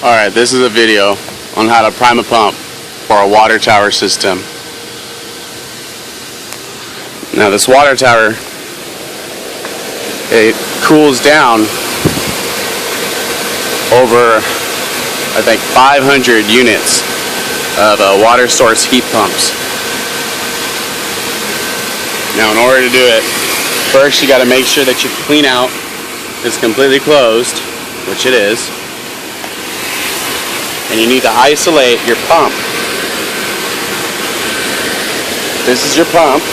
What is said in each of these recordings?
Alright, this is a video on how to prime a pump for a water tower system. Now this water tower, it cools down over I think 500 units of water source heat pumps. Now in order to do it, first you got to make sure that your clean out is completely closed, which it is. And you need to isolate your pump. This is your pump.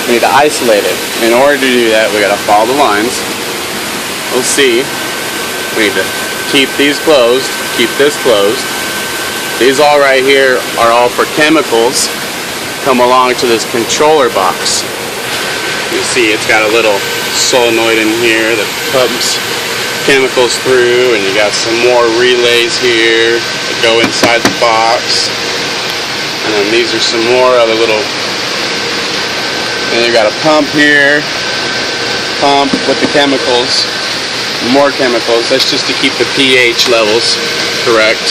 You need to isolate it. In order to do that, we got to follow the lines. We'll see. We need to keep these closed, keep this closed. These all right here are all for chemicals. Come along to this controller box. You see it's got a little solenoid in here that pumps chemicals through, and you got some more relays here that go inside the box, and then these are some more other little, and you got a pump here, pump with the chemicals, more chemicals. That's just to keep the pH levels correct.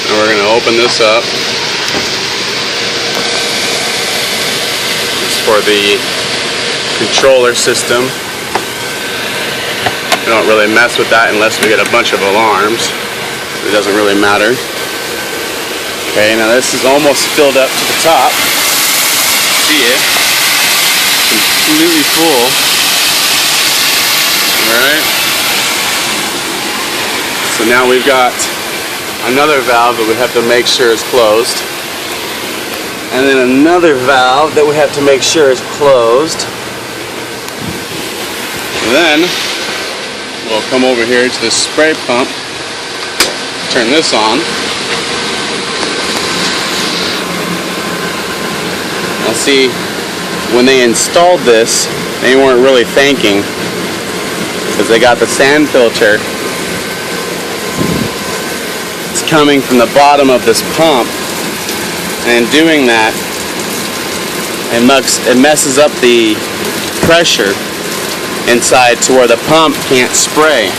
And we're going to open this up. It's for the controller system. We don't really mess with that unless we get a bunch of alarms. It doesn't really matter. Okay, now this is almost filled up to the top. See it? Completely full. Alright. So now we've got another valve that we have to make sure is closed. And then another valve that we have to make sure is closed. And then we'll come over here to the spray pump, turn this on. Now see, when they installed this, they weren't really thinking, because they got the sand filter. It's coming from the bottom of this pump, and in doing that, it messes up the pressure inside to where the pump can't spray.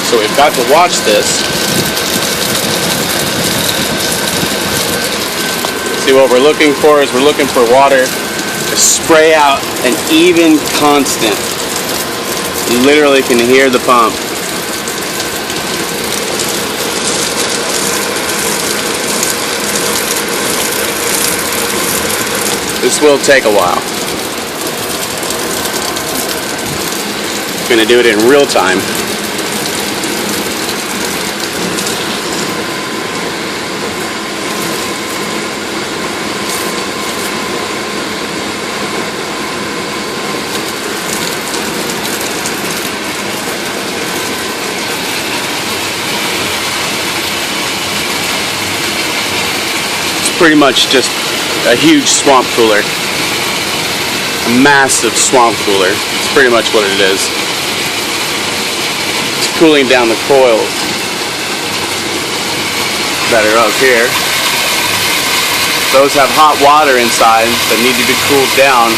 So we've got to watch this. See, what we're looking for is we're looking for water to spray out an even constant. You literally can hear the pump. This will take a while. Going to do it in real time. It's pretty much just a huge swamp cooler. A massive swamp cooler. It's pretty much what it is. Cooling down the coils that are up here. Those have hot water inside that need to be cooled down.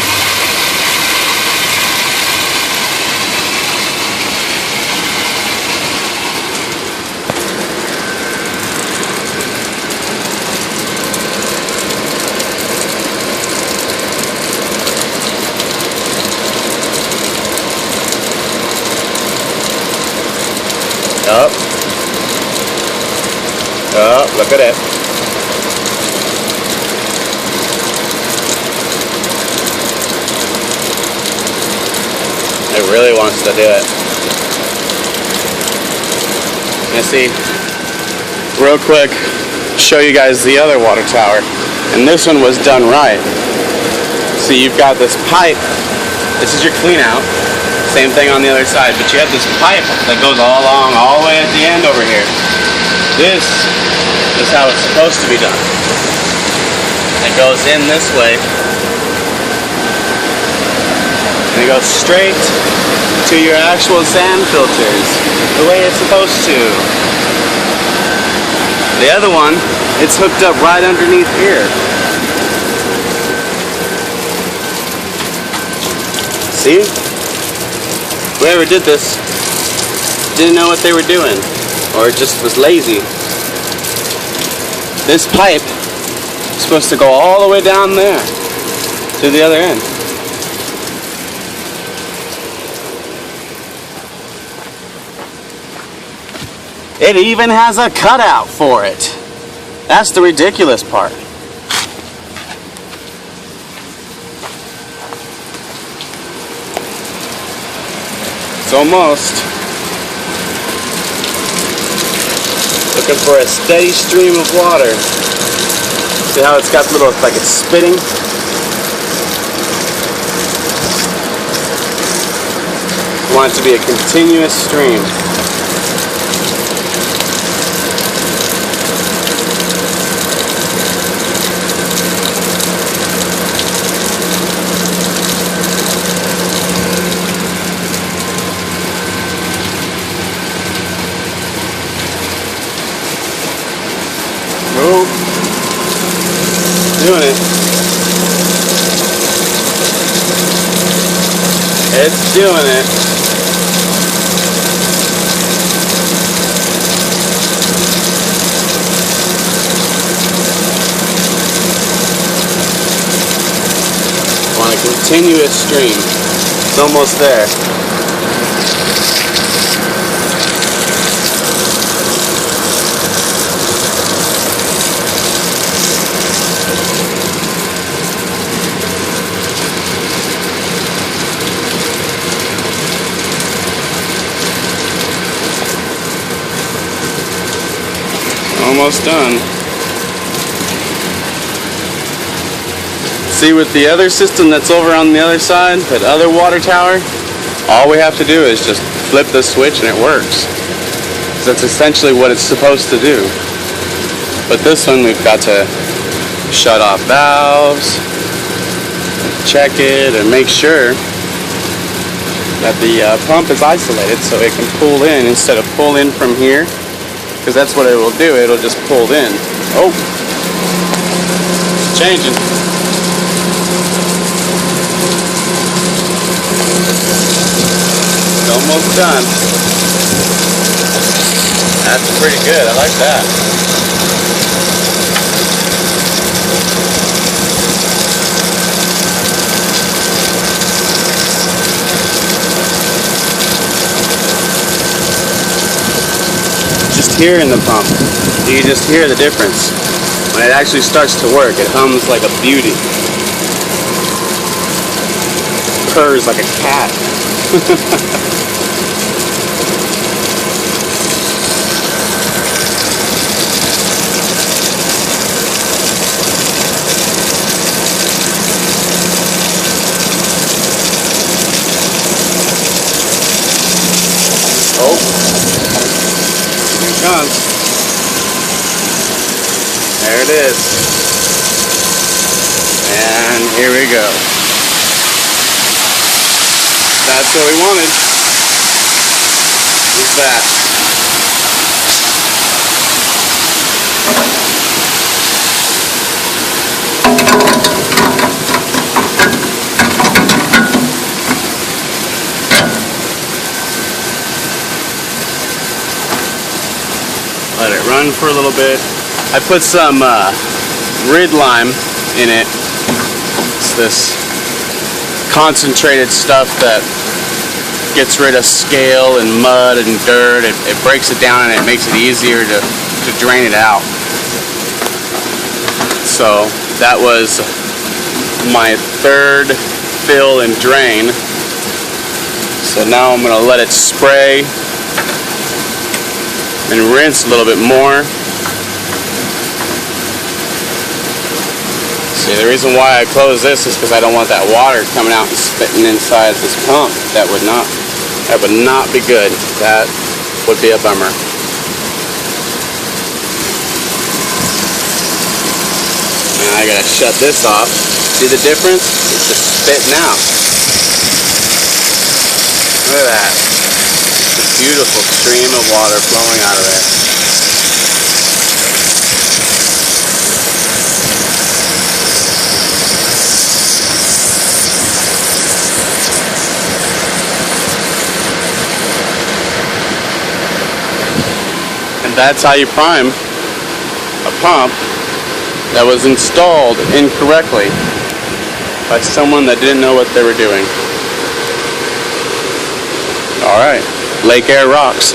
Up. Up, look at it. It really wants to do it. Now see, real quick, show you guys the other water tower. And this one was done right. See, you've got this pipe. This is your clean out. Same thing on the other side, but you have this pipe that goes all along, all the way at the end over here. This is how it's supposed to be done. It goes in this way, and it goes straight to your actual sand filters, the way it's supposed to. The other one, it's hooked up right underneath here. See? Whoever did this didn't know what they were doing, or just was lazy. This pipe is supposed to go all the way down there to the other end. It even has a cutout for it. That's the ridiculous part. It's almost. Looking for a steady stream of water. See how it's got the little, like it's spitting? I want it to be a continuous stream. Oh, doing it. It's doing it. On a continuous stream. It's almost there. Almost done. See, with the other system that's over on the other side, that other water tower, all we have to do is just flip the switch and it works. So that's essentially what it's supposed to do. But this one, we've got to shut off valves, check it, and make sure that the pump is isolated so it can pull in instead of pull in from here. Because that's what it will do, it'll just pull in. Oh, it's changing. It's almost done. That's pretty good, I like that. Just hearing the pump, you just hear the difference. When it actually starts to work, it hums like a beauty. Purrs like a cat. Oh. Comes. There it is. And here we go. That's what we wanted. What's that? Let it run for a little bit. I put some Rid Lime in it. It's this concentrated stuff that gets rid of scale and mud and dirt. It breaks it down and it makes it easier to drain it out. So that was my third fill and drain. So now I'm going to let it spray and rinse a little bit more. See, the reason why I close this is because I don't want that water coming out and spitting inside this pump. That would not be good. That would be a bummer. And I gotta shut this off. See the difference? It's just spitting out. Look at that. Beautiful stream of water flowing out of there. That's how you prime a pump that was installed incorrectly by someone that didn't know what they were doing. Alright, Lake Air rocks.